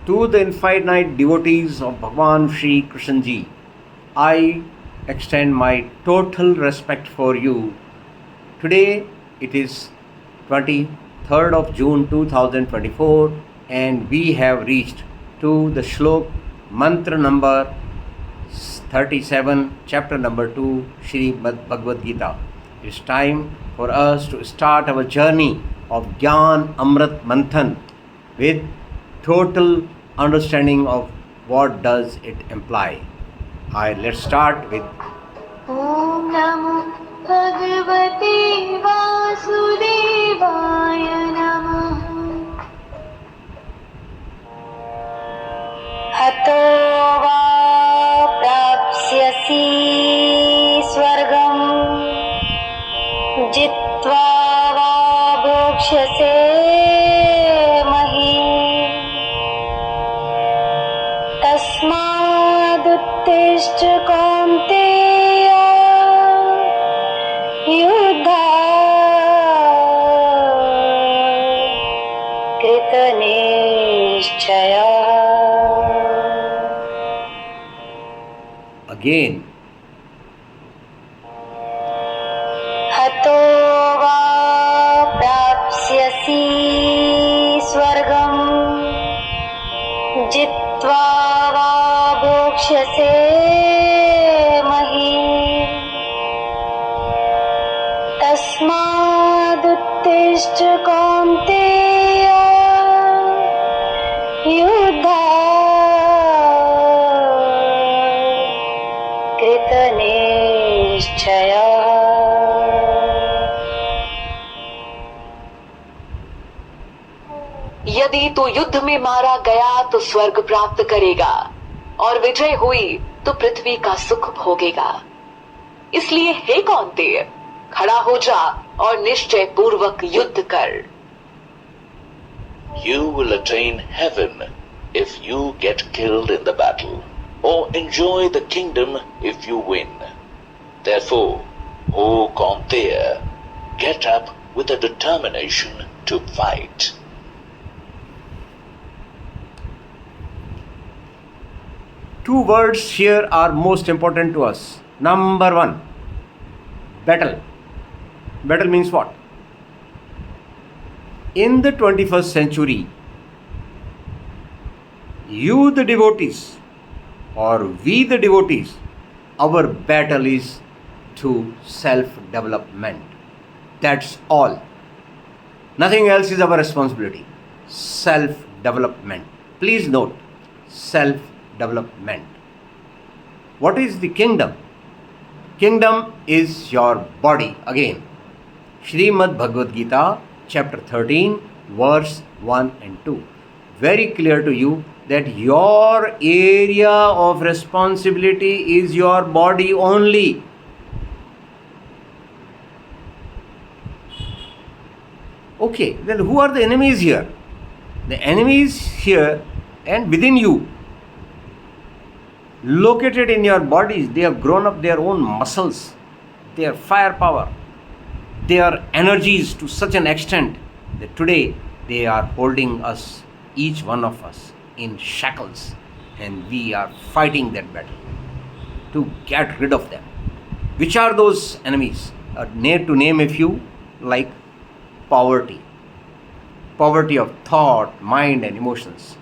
To the infinite devotees of Bhagwan Shri Krishna Ji, I extend my total respect for you. Today it is 23rd of June 2024 and we have reached to the shlok mantra number 37, chapter number 2, Shrimad Bhagavad Gita. It's time for us to start our journey of Gyan Amrit Manthan with total understanding of what does it imply. Let's start with Om Namo Bhagavate Vasudevaya Namah. Hato va prapsyasi swargam jitva va bhokshase mahim tasmaduttishta kaunteya yuddha krita nishchaya. again. हतो वा प्राप्स्यसि स्वर्गं जित्वा वा भोक्ष्यसे महीम् तस्मादुत्तिष्ठ कौन्तेय युद्धा कृतनिश्चयः. यदि तू युद्ध में मारा गया तो स्वर्ग प्राप्त करेगा और विजय हुई तो पृथ्वी का सुख भोगेगा. इसलिए हे कौन्तेय, खड़ा हो जा और निश्चय पूर्वक युद्ध कर. You will attain heaven if you get killed in the battle, or enjoy the kingdom if you win. Therefore, O Kaunteya, get up with a determination to fight. Two words here are most important to us. Number one, battle. Battle means what? In the 21st century, you the devotees or we the devotees, our battle is to self-development. That's all. Nothing else is our responsibility. Self-development. Please note, self-development. What is the kingdom? Kingdom is your body. Again, Shrimad Bhagavad Gita, chapter 13, verse 1 and 2. Very clear to you that your area of responsibility is your body only. Okay, then who are the enemies here? The enemies here and within you, located in your bodies, they have grown up their own muscles, their firepower, their energies to such an extent that today they are holding us, each one of us, in shackles, and we are fighting that battle to get rid of them. Which are those enemies? To name a few, like poverty of thought, mind and emotions,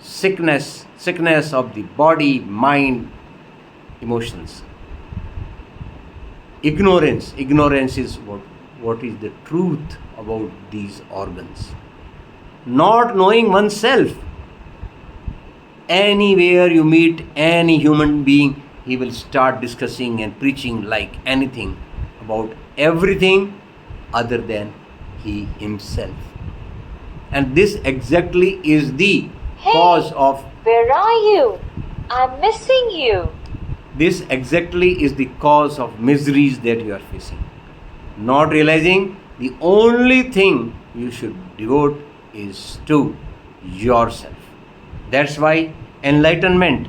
sickness of the body, mind, emotions, ignorance is what is the truth about these organs, not knowing oneself. Anywhere you meet any human being, he will start discussing and preaching like anything about everything other than he himself. And this exactly is the cause of... Where are you? I'm missing you. This exactly is the cause of miseries that you are facing. Not realizing the only thing you should devote is to yourself. That's why enlightenment,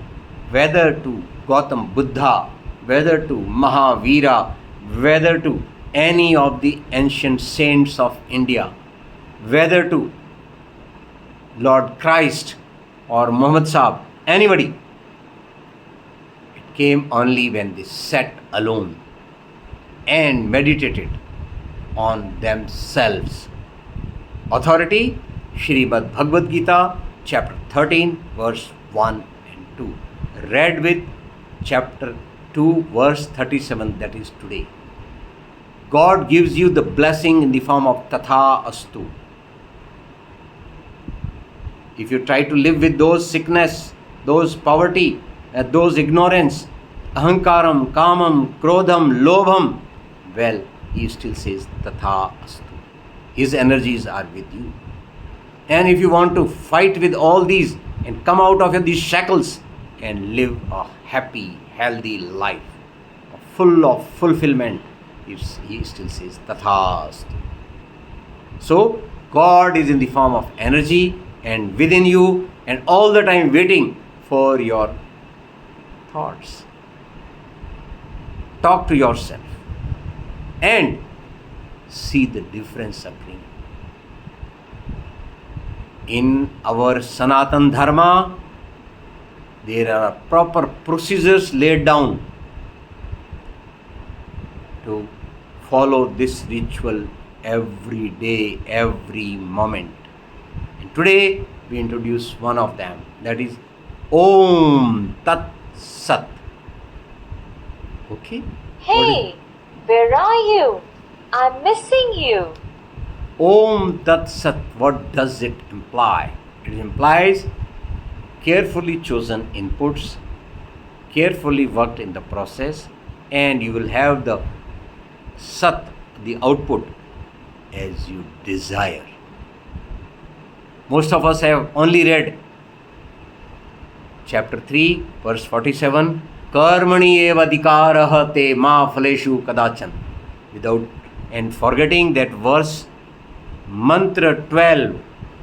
whether to Gautam Buddha, whether to Mahavira, whether to any of the ancient saints of India, whether to Lord Christ, or Muhammad Saab, anybody. It came only when they sat alone and meditated on themselves. Authority, Srimad Bhagavad Gita, chapter 13, verse 1 and 2. Read with chapter 2, verse 37, that is today. God gives you the blessing in the form of Tatha Astu. If you try to live with those sickness, those poverty, those ignorance, ahankaram, kamam, krodham, lobham, well, he still says Tatha Astu. His energies are with you. And if you want to fight with all these and come out of these shackles and live a happy, healthy life, full of fulfillment, he still says Tathastu. So, God is in the form of energy and within you and all the time waiting for your thoughts. Talk to yourself and see the difference occurring. In our Sanatan Dharma, there are proper procedures laid down to follow this ritual every day, every moment. And today we introduce one of them, that is Om Tat Sat. Okay? Hey, where are you? I'm missing you. Om Tat Sat, what does it imply? It implies carefully chosen inputs, carefully worked in the process, and you will have the Sat, the output, as you desire. Most of us have only read chapter 3, verse 47, Karmani eva adhikarah te ma phaleshu kadachan, without and forgetting that verse. Mantra 12,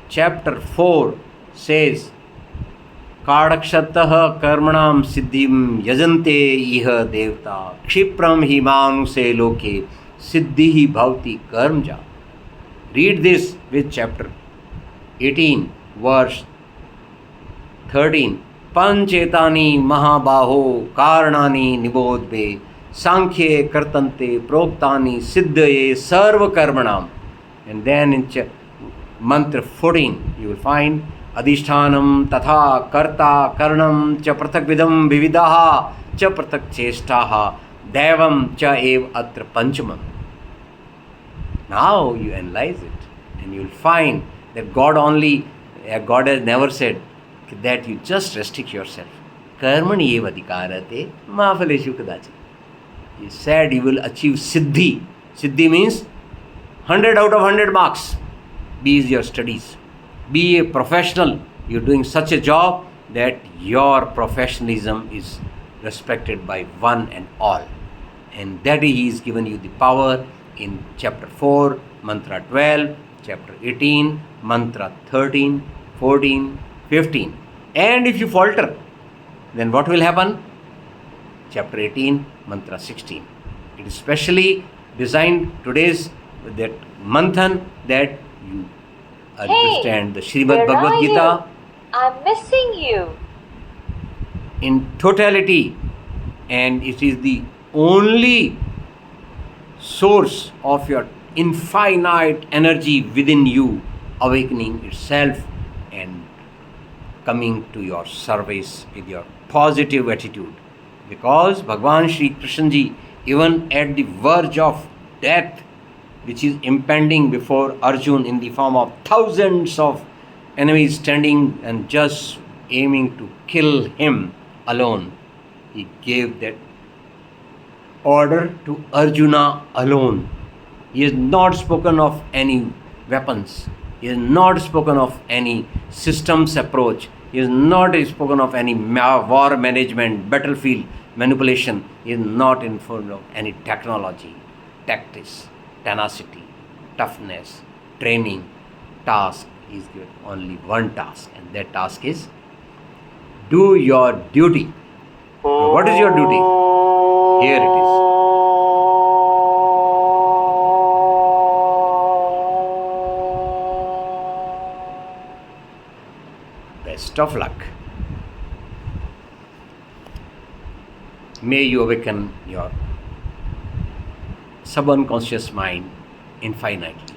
chapter 4 says, Kadakshatah karmanam siddhim yajante iha devta kshipram hi manuse loke siddhihi bhavati karmja. Read this with chapter 18, verse 13. Panchetani mahabaho karanani nibodhve sankhye kartante proktani siddhaye sarva karmanam. And then in mantra 14, you will find Adhishthanam tatha karta karanam cha prathakvidam vividaha cha prathak chestaha devam cha ev atra panchamam. Now you analyze it and you will find that God has never said that you just restrict yourself. Karmani eva adhikarate ma phaleshu kadachan. He said you will achieve siddhi. Siddhi means 100 out of 100 marks. Be your studies. Be a professional. You're doing such a job that your professionalism is respected by one and all. And that He is given you the power in chapter 4, mantra 12, chapter 18, mantra 13, 14, 15. And if you falter, then what will happen? Chapter 18, mantra 16. It is specially designed today's that manthan that you understand the Srimad Bhagavad Gita. I'm missing you. In totality, and it is the only source of your infinite energy within you awakening itself and coming to your service with your positive attitude. Because Bhagwan Shri Krishna Ji, even at the verge of death, which is impending before Arjun in the form of thousands of enemies standing and just aiming to kill him alone, he gave that order to Arjuna alone. He has not spoken of any weapons. He has not spoken of any systems approach. He has not spoken of any war management, battlefield manipulation. He is not informed of any technology, tactics, tenacity, toughness, training, task. He is given only one task, and that task is do your duty. Now, what is your duty? Here it is. Best of luck. May you awaken your subconscious mind infinitely.